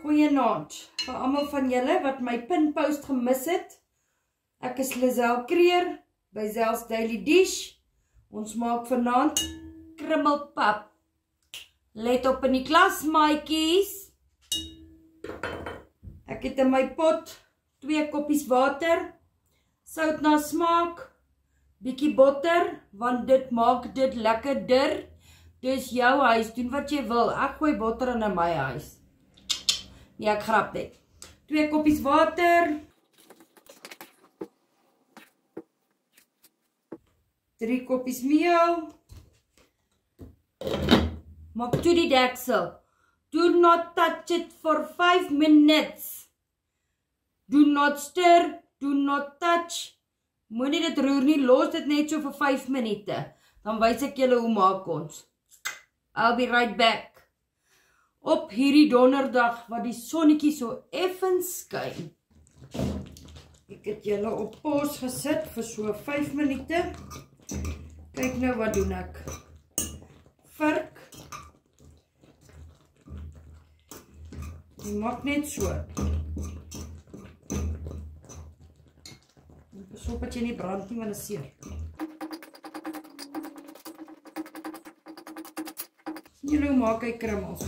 Goeienaand vir almal van julle wat my pinpost gemis het. Ek is Lizelle Kreer by Zel's Daily Dish. Ons maak vanaand krummelpap. Let op in die klas, maatjies. Ek het in my pot 2 koppies water, sout na smaak, bietjie botter, want dit maak dit lekkerder. Dus jou huis, doen wat jy wil. Ek gooi botter in my huis. Nee, ek grap net. 2 koppies water. 3 koppies meel. Maak toe die deksel. Do not touch it for 5 minutes. Do not stir, do not touch. Moenie dit roer nie, los dit net so vir 5 minute. Dan wys ek julle hoe maak ons. I'll be right back. Op hierdie donderdag wat die sonnetjie so effens skyn. Ek het julle op pause gesit vir so 5 minute. Kyk nou wat doen ek. Vark. Jy maak net so. Pas op dat jy nie brand nie, want dit is seer. Julle maak hy krummels.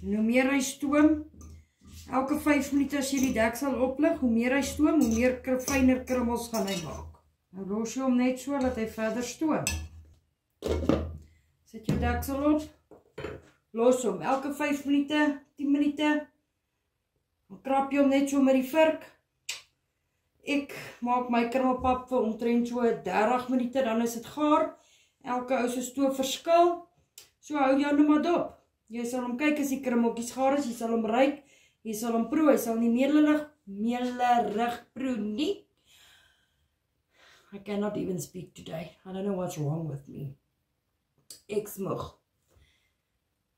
En hoe meer hy stoom, elke 5 minute as jy die deksel oplig, hoe meer hy stoom, hoe meer fynere krummels gaan hy maak. Nou los jy hom net so, dat hy verder stoom. Sit jou deksel op, los hom, elke 5 minute, 10 minute, dan krap jy hom net so met die vurk. Ek maak my krummelpap vir omtrent so 30 minute, dan is dit gaar. Elke ou se stoof verskil. So hou jou nou maar dop. Jy sal hom kyk as die krummeltjies gaar is, jy sal hom ruik, jy sal hom proe, jy sal nie melerig proe nie. I cannot even speak today. I don't know what's wrong with me. Ek smug.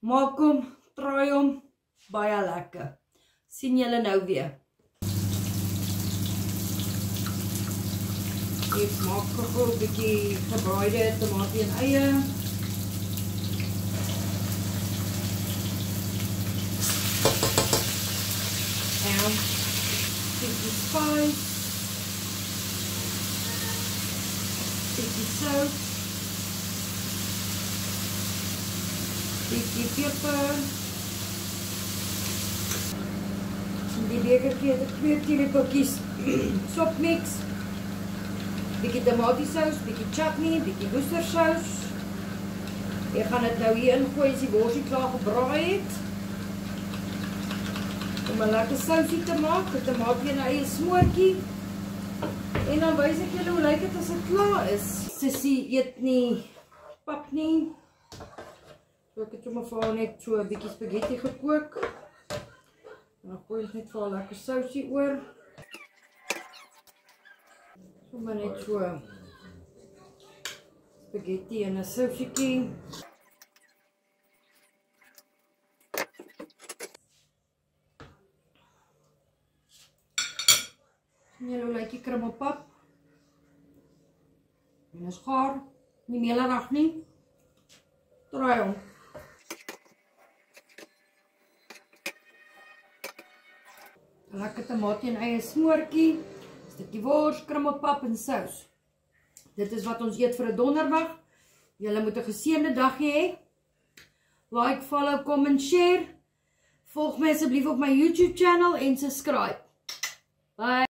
Maak hom, draai hom, baie lekker. Sien julle nou weer. Ek maak gou 'n bietjie gebraaide tomatie en eie. Bietjie spice, bietjie sout, bietjie peper. In die bekertjie het ek 2 teelepeltjies sopmix, bietjie tomatiesaus, bietjie chutney, bietjie worcestersaus. Ek gaan dit nou hier ingooi as die worsie klaar gebraai het. Om 'n lekker sousie te maak, 'n tomatie en 'n eie smoortjie. En dan wys ek julle hoe lyk dit as dit klaar is. Sissie eet nie pap nie. So ek het sommer vir haar net so 'n bietjie spaghetti gekook. En dan gooi ek net vir haar lekker sousie oor. Sommer net so spaghetti en 'n sousietjie. Julle lyk die krummelpap. En is gaar, nie melerig nie. Draai hom. Lekker tomatie en eie smoortjie, stukkie wors, krummelpap en sous. Dit is wat ons eet vir 'n donderdag. Julle moet 'n geseënde dagie hê. Like, follow, comment, share. Volg my asseblief op my YouTube channel en subscribe. Bye.